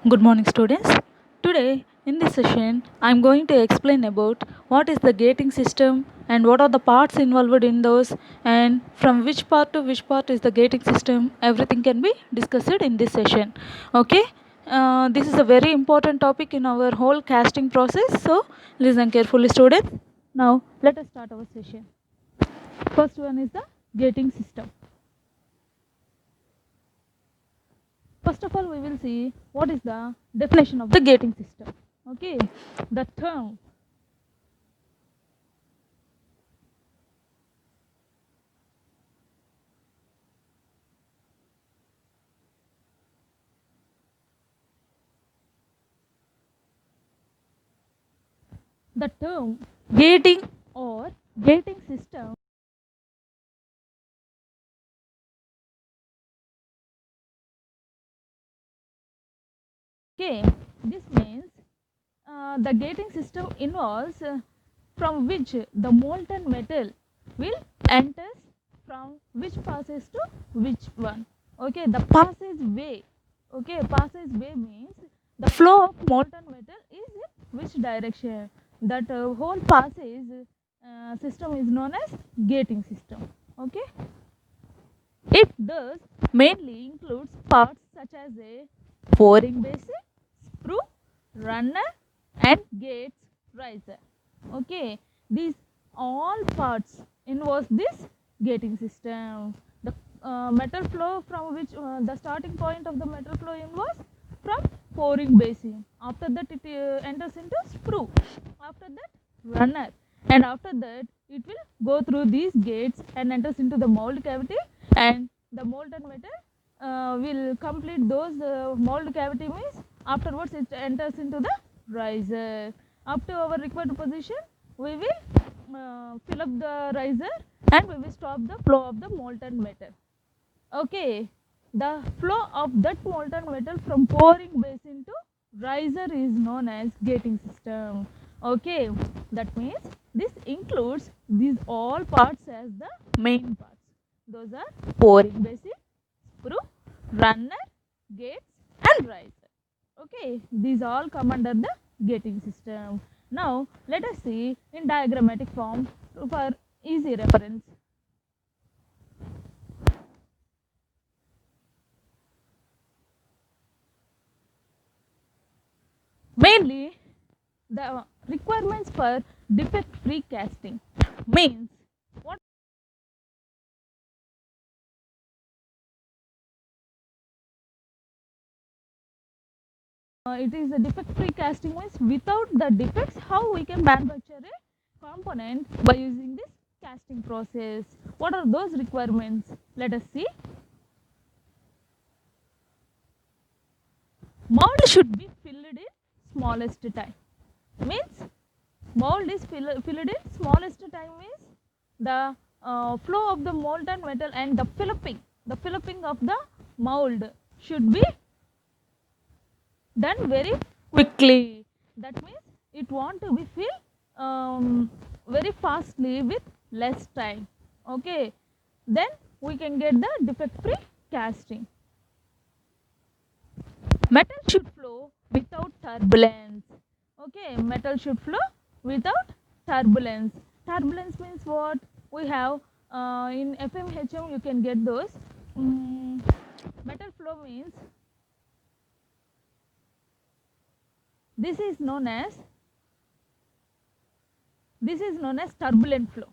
Good morning, students. Today, in this session, I am going to explain about what is the gating system and what are the parts involved in those, and from which part to which part is the gating system. Everything can be discussed in this session. Okay, this is a very important topic in our whole casting process, so listen carefully, students. Now, let us start our session. First one is the gating system. First of all, we will see what is the definition of the gating system. Okay, the term gating or gating system. Okay, this means the gating system involves from which the molten metal will enter from which passes to which one. Okay, the passage way. Okay, passage way means the flow of molten metal is in which direction. That whole passage system is known as gating system. Okay, it does mainly includes parts such as a pouring basin, sprue, runner, and gates riser. Okay, these all parts involve this gating system. The metal flow from which the starting point of the metal flow involves from pouring basin. After that, it enters into sprue. After that, runner, and after that, it will go through these gates and enters into the mold cavity, and the molten metal will complete those mold cavity means afterwards it enters into the riser. Up to our required position, we will fill up the riser and we will stop the flow of the molten metal. Okay, the flow of that molten metal from pouring basin to riser is known as gating system. Okay, that means this includes these all parts as the main parts. Those are pouring basin, sprue, runner, gates, and riser. Okay, these all come under the gating system. Now, let us see in diagrammatic form for easy reference. Mainly, the requirements for defect-free casting means what it is a defect-free casting means without the defects, how we can manufacture a component by using this casting process. What are those requirements? Let us see. Mold should be filled in smallest time. Means mold is filled in smallest time means the flow of the molten metal and the filliping of the mold should be done very quickly. That means it want to be filled very fastly with less time. Okay, then we can get the defect free casting. Metal should flow without turbulence. Okay, metal should flow without turbulence. Turbulence means what? We have in FMHM you can get those. Metal flow means this is known as turbulent flow.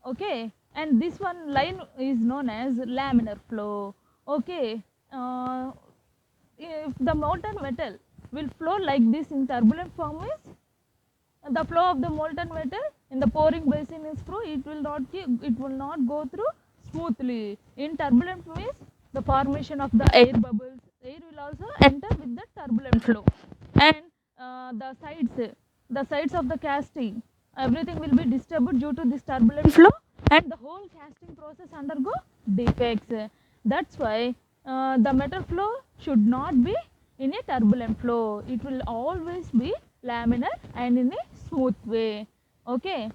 Okay, and this one line is known as laminar flow. Okay, if the molten metal will flow like this in turbulent form is the flow of the molten metal in the pouring basin is through, it will not go through smoothly. In turbulent means the formation of the air bubbles, air will also enter with the turbulent flow, and the sides of the casting, everything will be disturbed due to this turbulent flow, and the whole casting process undergo defects. That's why the metal flow should not be in a turbulent flow. It will always be laminar and in a smooth way. Okay.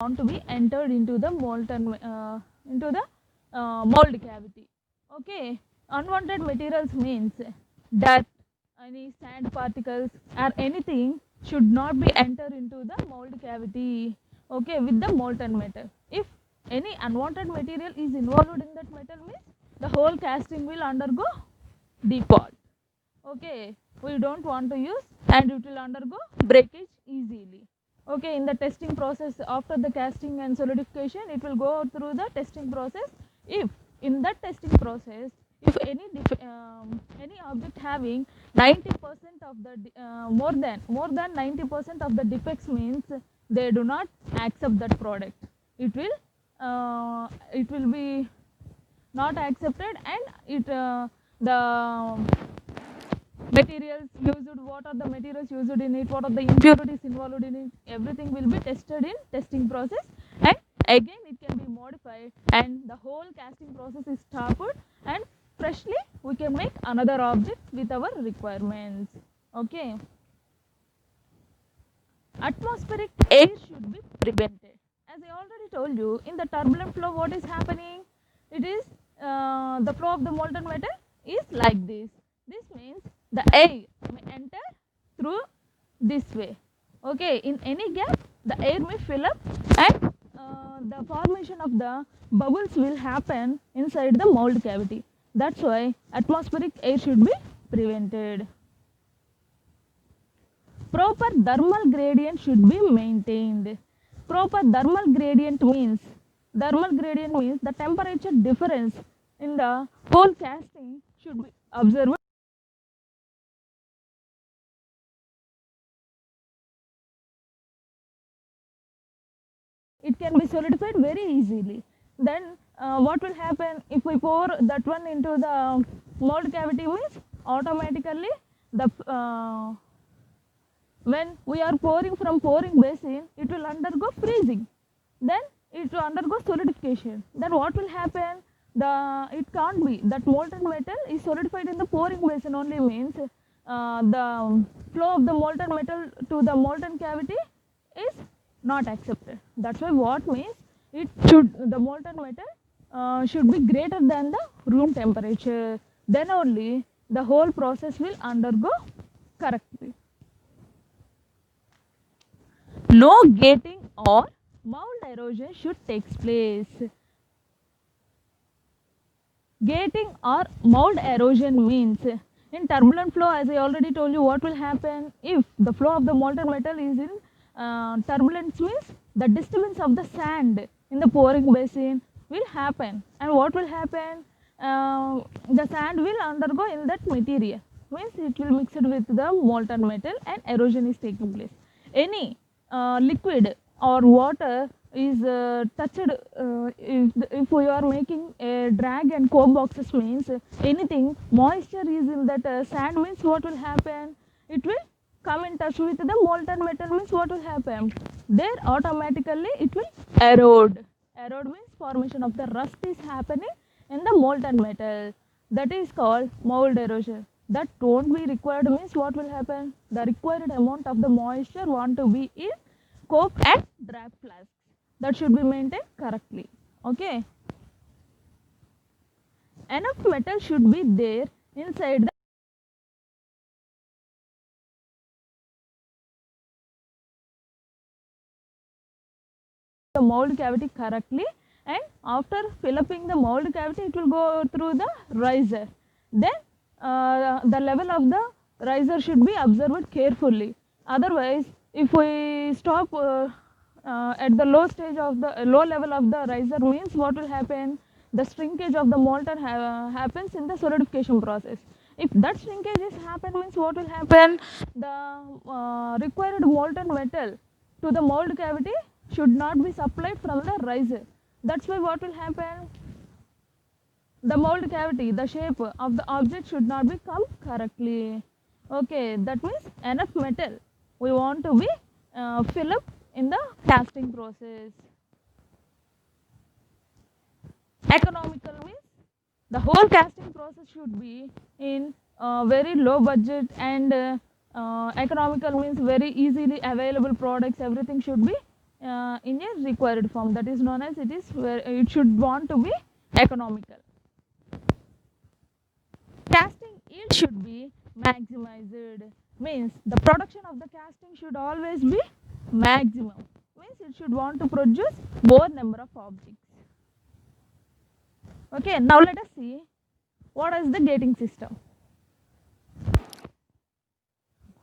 want to be entered into the molten into the mold cavity. Okay, unwanted materials means that any sand particles or anything should not be entered into the mold cavity. Okay, with the molten metal. If any unwanted material is involved in that metal means the whole casting will undergo default. Okay, we don't want to use and it will undergo breakage easily. Okay, in the testing process after the casting and solidification it will go through the testing process. If in that testing process if any object having 90% of the more than 90% of the defects means they do not accept that product. It will be not accepted and it the materials used, what are the materials used in it, what are the impurities involved in it, everything will be tested in testing process, and again it can be modified and the whole casting process is stopped and freshly we can make another object with our requirements. Okay, atmospheric air should be prevented. As I already told you, in the turbulent flow what is happening, it is the flow of the molten metal is like this. This means the air may enter through this way. Okay, in any gap the air may fill up and the formation of the bubbles will happen inside the mold cavity. That's why atmospheric air should be prevented. Proper thermal gradient should be maintained. Proper thermal gradient means the temperature difference in the whole casting should be observed. It can be solidified very easily. Then what will happen if we pour that one into the mold cavity means automatically the when we are pouring from pouring basin it will undergo freezing, then it will undergo solidification. Then what will happen, it can't be that molten metal is solidified in the pouring basin only means the flow of the molten metal to the molten cavity is not accepted. That's why what means the molten metal should be greater than the room temperature, then only the whole process will undergo correctly. No gating or mold erosion should take place. Gating or mold erosion means in turbulent flow, as I already told you, what will happen if the flow of the molten metal is in turbulence means the disturbance of the sand in the pouring basin will happen, and what will happen, the sand will undergo in that material means it will mix it with the molten metal and erosion is taking place. Any liquid or water is touched, if we are making a drag and coke boxes means anything moisture is in that sand means what will happen, it will come in touch with the molten metal means what will happen, there automatically it will erode. Erode means formation of the rust is happening in the molten metal, that is called mold erosion. That won't be required means what will happen, the required amount of the moisture want to be in coke and draft flasks, that should be maintained correctly. Okay, enough metal should be there inside the mold cavity correctly, and after filling the mold cavity it will go through the riser, then the level of the riser should be observed carefully. Otherwise if we stop at the low stage of the low level of the riser means what will happen, the shrinkage of the molten happens in the solidification process. If that shrinkage is happen means what will happen, the required molten metal to the mold cavity should not be supplied from the riser. That's why what will happen, the mold cavity, the shape of the object should not be come correctly. Okay, that means enough metal we want to be fill up in the casting process. Economical means the whole casting process should be in very low budget and economical means very easily available products, everything should be in a required form, that is known as it is where it should want to be economical. Casting yield should be maximized, means the production of the casting should always be maximum, means it should want to produce more number of objects. Okay, now let us see what is the gating system.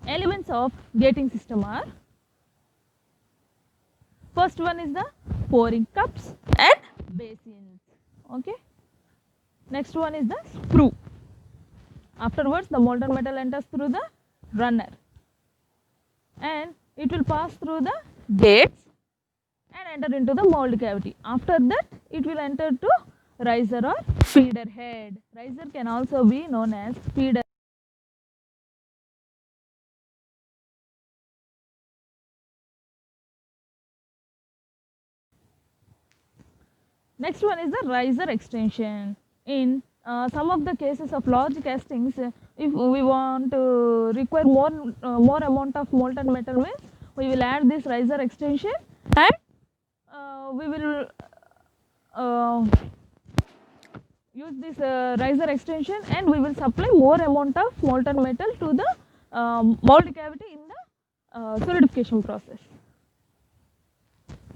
Elements of gating system are, first one is the pouring cups and basins. Okay, next one is the screw. Afterwards the molten metal enters through the runner and it will pass through the gates and enter into the mold cavity. After that it will enter to riser or feeder head. Riser can also be known as feeder. Next one is the riser extension. In some of the cases of large castings, if we want to require more amount of molten metal means, we will add this riser extension and we will use this riser extension and we will supply more amount of molten metal to the mold cavity in the solidification process.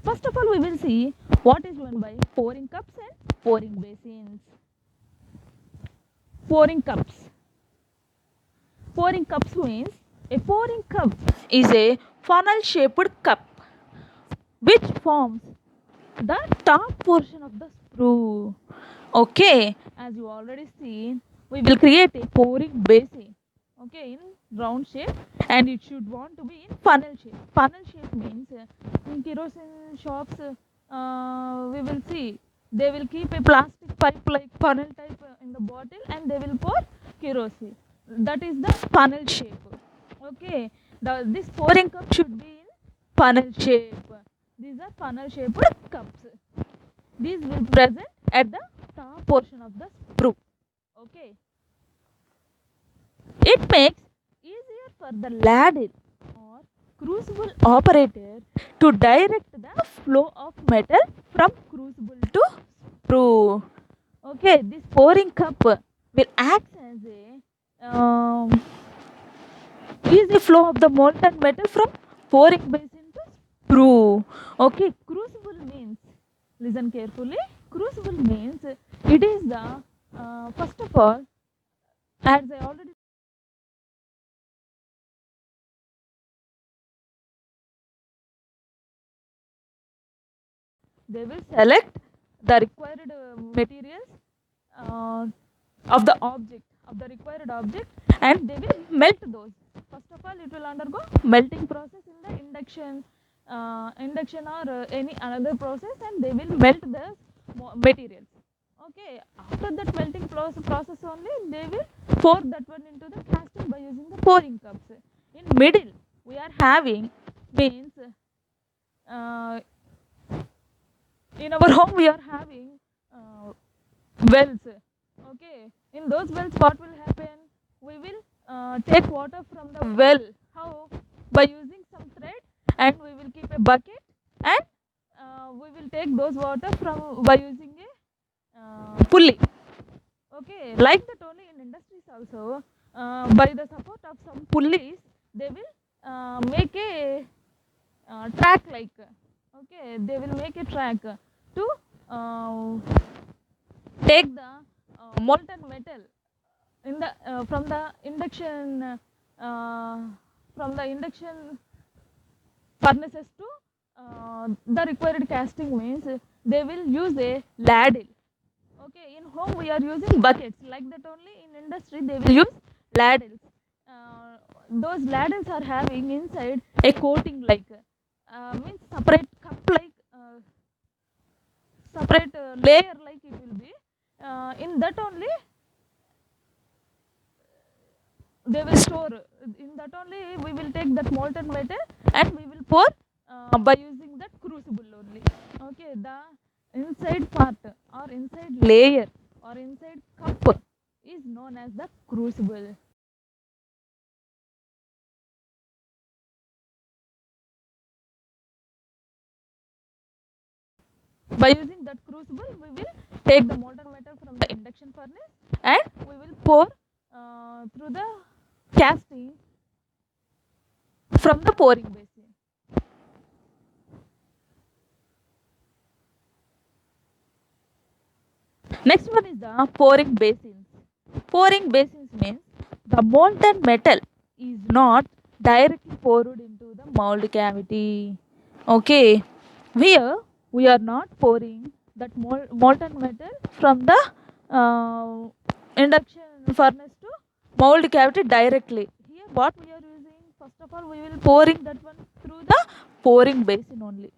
First of all, we will see what is meant by pouring cups and pouring basins. Pouring cups. Pouring cups means a pouring cup is a funnel shaped cup which forms the top portion of the sprue. Okay, as you already seen, we will create a pouring basin, okay, in round shape and it should want to be in funnel shape. Funnel shape means in kerosene shops we will see they will keep a plastic pipe like funnel type in the bottle and they will pour kerosene. That is the funnel shape. Okay, this pouring cup should be in funnel shape. These are funnel shaped cups. These will present at the top portion of the sprue. Okay. It makes easier for the ladle or crucible operator to direct the flow of metal from crucible to sprue. Okay, this pouring cup will act as a easy flow of the molten metal from pouring basin to sprue. Okay, crucible means, listen carefully, crucible means it is the first of all, as I already they will select the required materials uh, of the object, of the required object, and they will melt those. First of all, it will undergo melting process in the induction or any another process, and they will melt the materials. Okay, after that melting process only, they will pour that one into the casting by using the pouring cups. In middle, we are having means uh, in our home we are having wells. Okay, in those wells what will happen, we will take water from the well. How? By using some thread and we will keep a bucket and we will take those water from by using a pulley. Okay, like that only in industries also, by the support of some pulleys they will make a track like, okay, they will make a track to take the molten metal in the uh, from the induction furnaces to the required casting means they will use a ladle. Okay, in home we are using buckets like that only, in industry they will use ladles. Those ladles are having inside a coating like, means separate cup like, separate layer like it will be, in that only they will store. In that only we will take that molten metal and we will pour by using that crucible only. Okay, the inside part or inside layer or inside cup is known as the crucible. By using that crucible, we will take the molten metal from the induction furnace and we will pour through the casting from the pouring basin. Next one is the pouring basins. Pouring basins means the molten metal is not directly poured into the mold cavity. Okay, here we are not pouring that molten metal from the uh, induction furnace to mold cavity directly. Here, what we are using, first of all, we will pouring that one through the pouring basin only.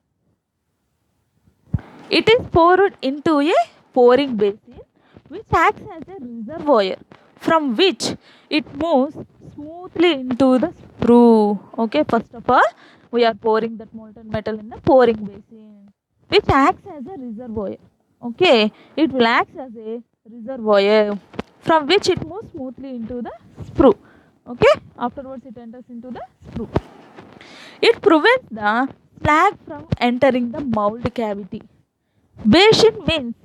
It is poured into a pouring basin which acts as a reservoir from which it moves smoothly into the sprue. Okay, first of all, we are pouring that molten metal in the pouring basin which acts as a reservoir. Okay, it will act as a reservoir from which it moves smoothly into the sprue. Okay, afterwards it enters into the sprue. It prevents the slag from entering the mold cavity. Basin means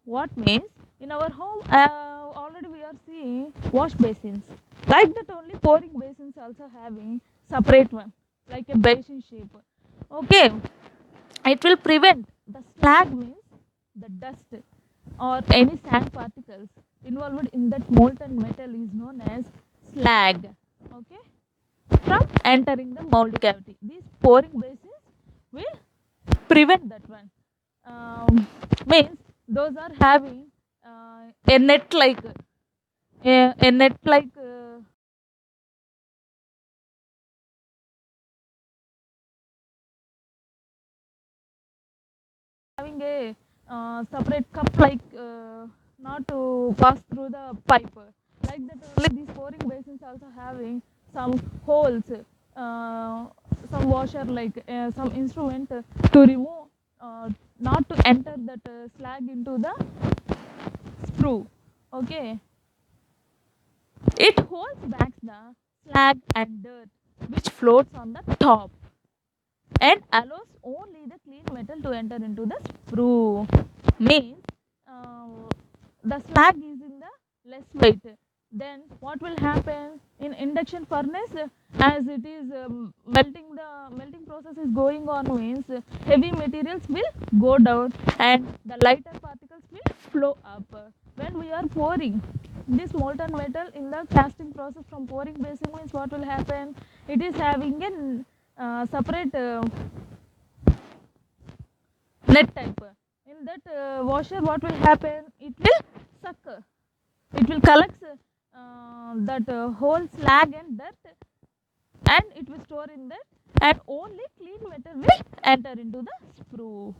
what means in our home already we are seeing wash basins. Like that only pouring basins also having separate one like a basin shape. Okay, it will prevent the slag means the dust or any sand particles involved in that molten metal is known as slag. Okay, from entering the mold cavity. These pouring basins will prevent that one. Means those are having a net like a net like having a separate cup like not to pass through the pipe like that only these pouring basins also having some holes, some washer like some instrument to remove not to enter that slag into the screw. Okay, it holds back the slag and dirt which floats on the top and allows only the clean metal to enter into the sprue. Means the slag is in the less weight. Then what will happen in induction furnace as it is melting, the melting process is going on means heavy materials will go down and the lighter particles will flow up. When we are pouring this molten metal in the casting process from pouring basin means what will happen, it is having a separate net type. In that washer what will happen, it will suck, it will collect that whole slag and dirt and it will store in that and only clean metal will enter into the sprue.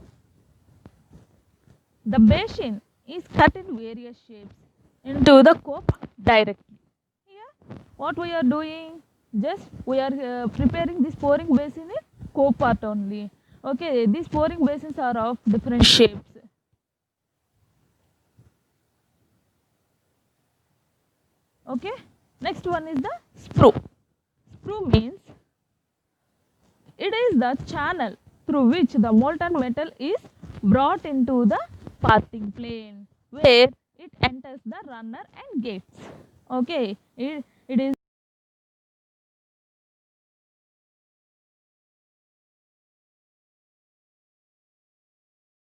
The basin is cut in various shapes into the cope directly. Here what we are doing, just we are preparing this pouring basin in cope part only. Okay, these pouring basins are of different shapes. Okay, next one is the sprue. Sprue means it is the channel through which the molten metal is brought into the parting plane where it enters the runner and gates. Okay, it is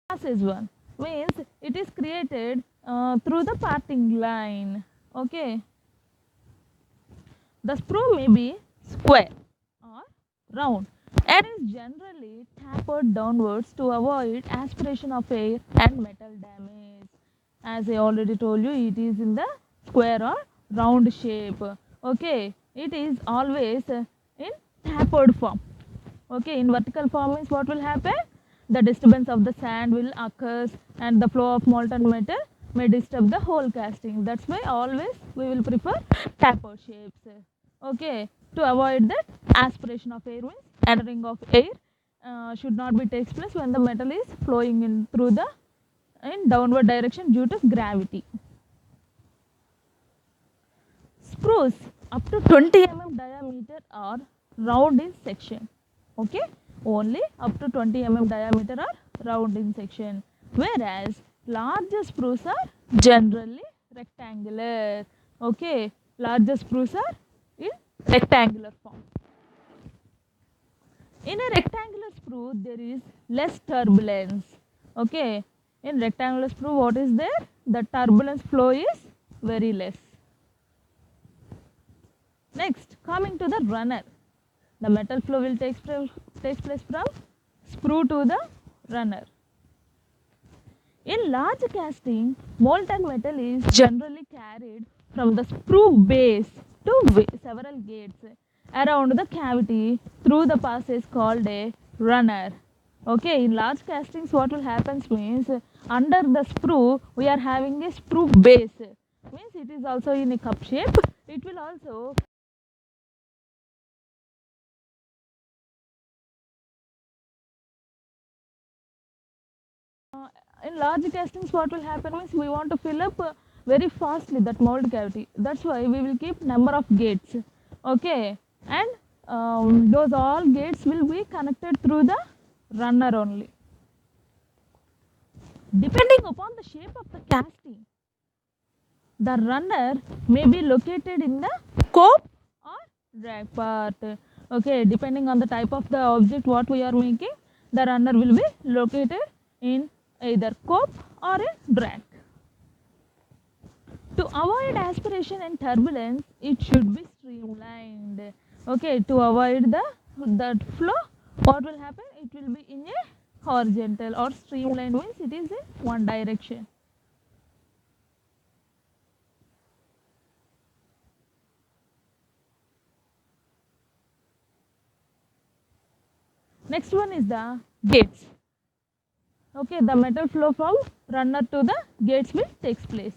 passage one means it is created through the parting line. Okay, the sprue may be square or round and is generally tapered downwards to avoid aspiration of air and metal damage. As I already told you, it is in the square or round shape. Okay, it is always in tapered form. Okay, in vertical form means what will happen? The disturbance of the sand will occur and the flow of molten metal may disturb the whole casting. That's why always we will prefer tapered shapes. Okay, to avoid that aspiration of air means entering of air should not be takes place when the metal is flowing in through the in downward direction due to gravity. Sprues up to 20 mm diameter are round in section. Okay, only up to 20 mm diameter are round in section. whereas larger spruce are generally rectangular. Okay, larger spruce are in rectangular form. In a rectangular spruce, there is less turbulence. Okay, in rectangular spruce, what is there? The turbulence flow is very less. Next, coming to the runner, the metal flow will takes place from sprue to the runner. In large casting, molten metal is generally carried from the sprue base to several gates around the cavity through the passage called a runner. Okay, in large castings, what will happen means under the sprue we are having a sprue base. Means it is also in a cup shape. It will also in large castings what will happen is we want to fill up very fastly that mold cavity. That's why we will keep number of gates. Okay, and those all gates will be connected through the runner only. Depending upon the shape of the casting, the runner may be located in the cope or drag part. Okay, depending on the type of the object what we are making, the runner will be located in either cope or a drag. To avoid aspiration and turbulence, it should be streamlined. Okay, to avoid that flow, what will happen? It will be in a horizontal, or streamlined means it is in one direction. Next one is the gates. Okay, the metal flow from runner to the gates will takes place.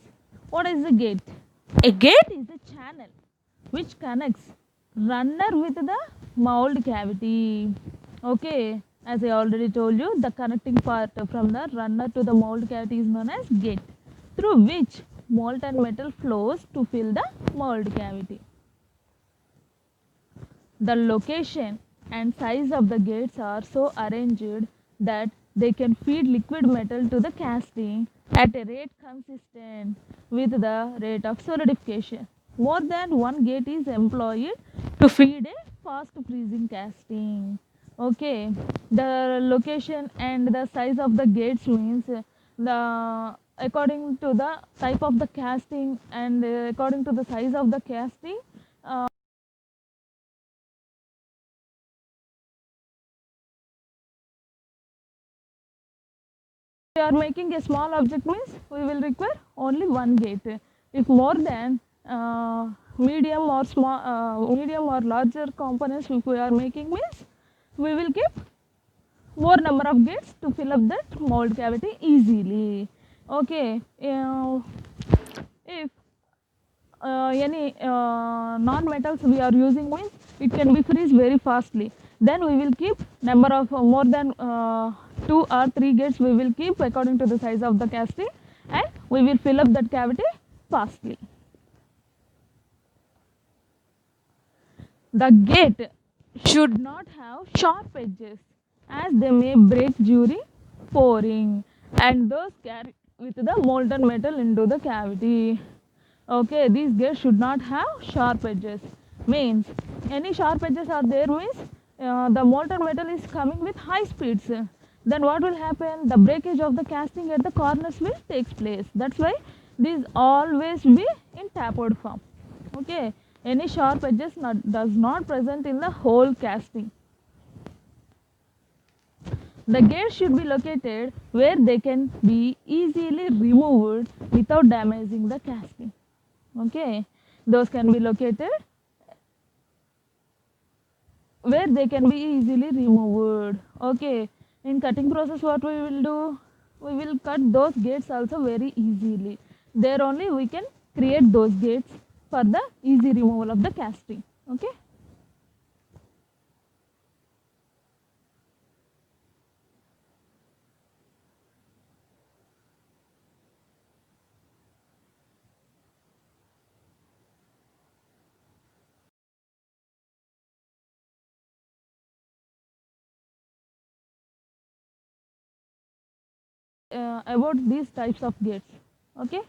What is the gate? A gate is a channel which connects runner with the mold cavity. Okay, as I already told you, the connecting part from the runner to the mold cavity is known as gate, through which molten metal flows to fill the mold cavity. The location and size of the gates are so arranged that they can feed liquid metal to the casting at a rate consistent with the rate of solidification. More than one gate is employed to feed a fast freezing casting. Okay, the location and the size of the gates means the according to the type of the casting and according to the size of the casting. We are making a small object means we will require only one gate. If more than medium or larger components if we are making means we will keep more number of gates to fill up that mold cavity easily. Okay, if any non-metals we are using means it can be freeze very fastly, then we will keep number of more than 2 or 3 gates we will keep according to the size of the casting, and we will fill up that cavity fastly. The gate should not have sharp edges as they may break during pouring, and those carry with the molten metal into the cavity. Okay, these gates should not have sharp edges. Means any sharp edges are there means the molten metal is coming with high speeds. Then what will happen? The breakage of the casting at the corners will takes place. That's why these always be in tapered form. Okay, any sharp edges does not present in the whole casting. The gates should be located where they can be easily removed without damaging the casting. Okay, those can be located where they can be easily removed. Okay, in cutting process what we will do, we will cut those gates also very easily. There only we can create those gates for the easy removal of the casting. Okay. about these types of gates. Okay.